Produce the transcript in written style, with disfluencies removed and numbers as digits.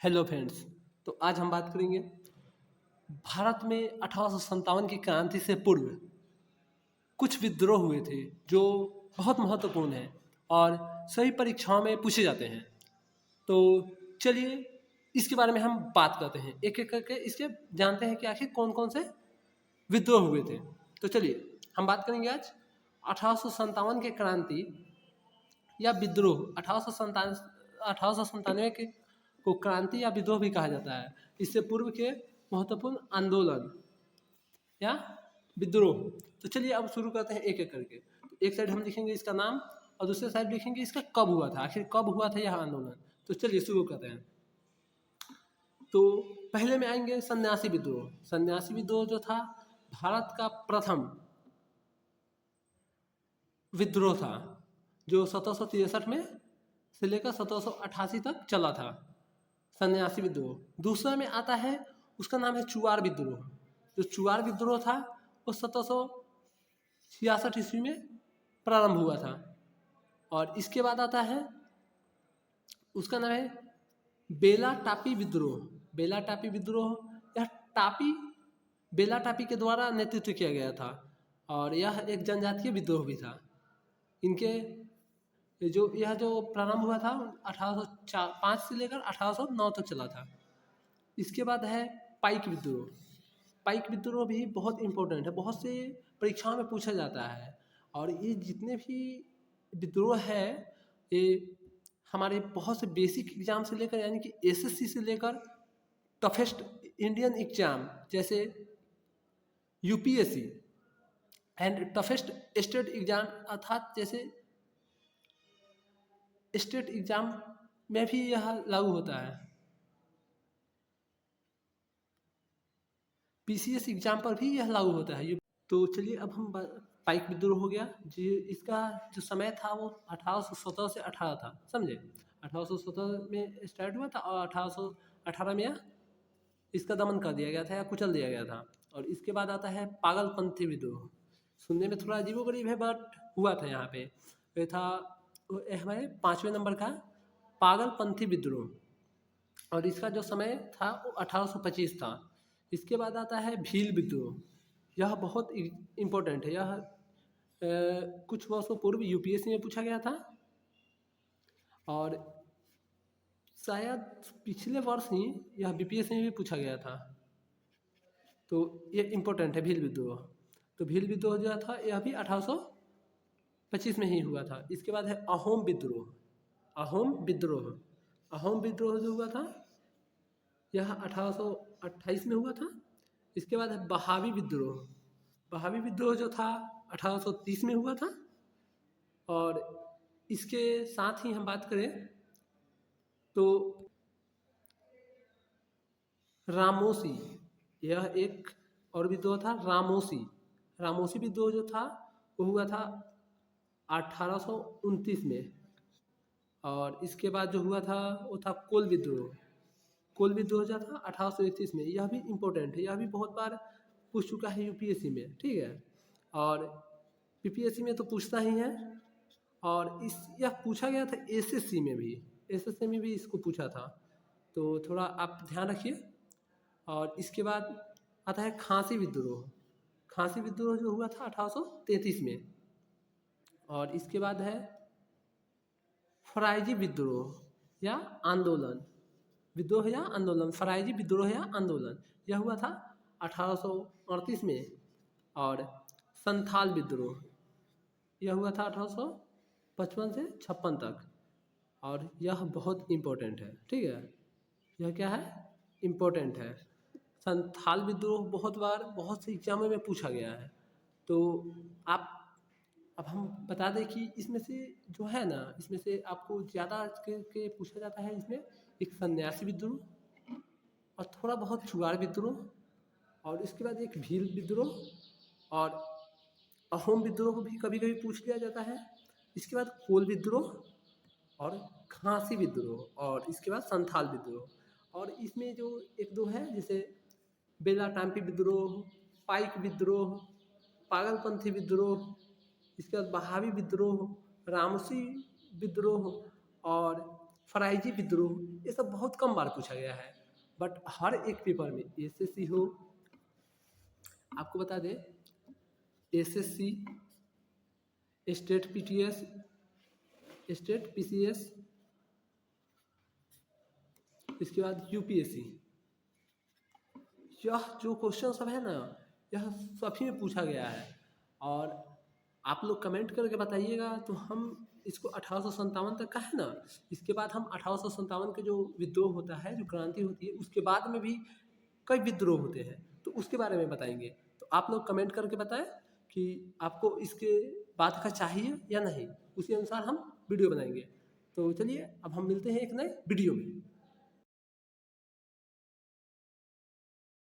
Hello friends. तो आज हम बात करेंगे भारत में 1857 की क्रांति से पूर्व कुछ विद्रोह हुए थे जो बहुत महत्वपूर्ण हैं और सभी परीक्षाओं में पूछे जाते हैं। तो चलिए इसके बारे में हम बात करते हैं, एक एक करके इसके जानते हैं कि आखिर कौन कौन से विद्रोह हुए थे। तो चलिए हम बात करेंगे आज 1857 के क्रांति या विद्रोह। 1897 के को क्रांति या विद्रोह भी कहा जाता है। इससे पूर्व के महत्वपूर्ण आंदोलन या विद्रोह। तो चलिए अब शुरू करते हैं एक एक करके। तो एक साइड हम लिखेंगे इसका नाम और दूसरे साइड लिखेंगे इसका कब हुआ था, आखिर कब हुआ था यह आंदोलन। तो चलिए शुरू करते हैं। तो पहले में आएंगे सन्यासी विद्रोह। सन्यासी विद्रोह जो था भारत का प्रथम विद्रोह था जो 1763 में से लेकर 1788 तक चला था। सन्यासी विद्रोह। दूसरा में आता है उसका नाम है चुआर विद्रोह। जो चुआर विद्रोह था वो 1766 ईस्वी में प्रारंभ हुआ था। और इसके बाद आता है उसका नाम है बेला टापी विद्रोह। बेला टापी विद्रोह, यह टापी बेला टापी के द्वारा नेतृत्व किया गया था और यह एक जनजातीय विद्रोह भी था। इनके जो प्रारंभ हुआ था 1805 से लेकर 1809 तक चला था। इसके बाद है पाइक विद्रोह। पाइक विद्रोह भी बहुत इम्पोर्टेंट है, बहुत से परीक्षाओं में पूछा जाता है। और ये जितने भी विद्रोह है ये हमारे बहुत से बेसिक एग्जाम से लेकर यानी कि एसएससी से लेकर टफेस्ट इंडियन एग्जाम जैसे UPSC and toughest state exam अर्थात जैसे स्टेट एग्जाम में भी यह लागू होता है। पीसीएस एग्जाम पर भी यह लागू होता है। तो चलिए अब हम पाइक विद्रोह हो गया जी। इसका जो समय था वो 1817 से 18 था, समझे। 1817 में स्टार्ट हुआ था और 1818 में यह इसका दमन कर दिया गया था या कुचल दिया गया था। और इसके बाद आता है पागलपंथी विद्रोह। सुनने में थोड़ा अजीबोगरीब है बट हुआ था यहाँ पे। ये था हमारे 5वें नंबर का पागलपंथी विद्रोह और इसका जो समय था वो 1825 था। इसके बाद आता है भील विद्रोह। यह बहुत इम्पोर्टेंट है। यह कुछ वर्षों पूर्व यूपीएससी में पूछा गया था और शायद पिछले वर्ष ही यह बीपीएससी में भी पूछा गया था। तो ये इम्पोर्टेंट है भील विद्रोह। तो भील विद्रोह जो था यह भी 1825 में ही हुआ था। इसके बाद है अहोम विद्रोह। अहोम विद्रोह, अहोम विद्रोह जो हुआ था यह 1828 में हुआ था। इसके बाद है बहावी विद्रोह। बहावी विद्रोह जो था 1830 में हुआ था। और इसके साथ ही हम बात करें तो रामोसी, यह एक और विद्रोह था रामोसी। रामोसी विद्रोह जो था वो हुआ था 1829 में। और इसके बाद जो हुआ था वो था कोल विद्रोह। कोल विद्रोह जो था 1831 में। यह भी इम्पोर्टेंट है, यह भी बहुत बार पूछ चुका है यूपीएससी में, ठीक है। और पीपीएससी में तो पूछता ही है और यह पूछा गया था एसएससी में भी। एसएससी में भी इसको पूछा था, तो थोड़ा आप ध्यान रखिए। और इसके बाद आता है खांसी विद्रोह। खांसी विद्रोह जो हुआ था 1833 में। और इसके बाद है फराइजी विद्रोह या आंदोलन। विद्रोह या आंदोलन, फराइजी विद्रोह या आंदोलन, यह हुआ था 1838 में। और संथाल विद्रोह यह हुआ था 1855 से 56 तक। और यह बहुत इम्पोर्टेंट है, ठीक है। यह क्या है, इम्पोर्टेंट है। संथाल विद्रोह बहुत बार बहुत से एग्जामों में पूछा गया है। तो आप अब हम बता दें कि इसमें से जो है ना, इसमें से आपको ज़्यादा के पूछा जाता है। इसमें एक सन्यासी विद्रोह और थोड़ा बहुत चुआर विद्रोह और इसके बाद एक भील विद्रोह और अहोम विद्रोह भी कभी कभी पूछ लिया जाता है। इसके बाद कोल विद्रोह और खांसी विद्रोह और इसके बाद संथाल विद्रोह। और इसमें जो एक दो है जैसे बेला टाम्पी विद्रोह, पाइक विद्रोह, पागलपंथी विद्रोह, इसके बाद बहावी विद्रोह, रामसी विद्रोह और फराइजी विद्रोह, ये सब बहुत कम बार पूछा गया है। बट हर एक पेपर में एसएससी हो, आपको बता दें SSC, state PTS, state PCS, इसके बाद यूपीएससी, यह जो क्वेश्चन सब है ना, यह सभी में पूछा गया है। और आप लोग कमेंट करके बताइएगा तो हम इसको 1857 तक का है ना, इसके बाद हम 1857 के जो विद्रोह होता है, जो क्रांति होती है, उसके बाद में भी कई विद्रोह होते हैं, तो उसके बारे में बताएंगे। तो आप लोग कमेंट करके बताएं कि आपको इसके बाद का चाहिए या नहीं, उसी अनुसार हम वीडियो बनाएंगे। तो चलिए अब हम मिलते हैं एक नए वीडियो में।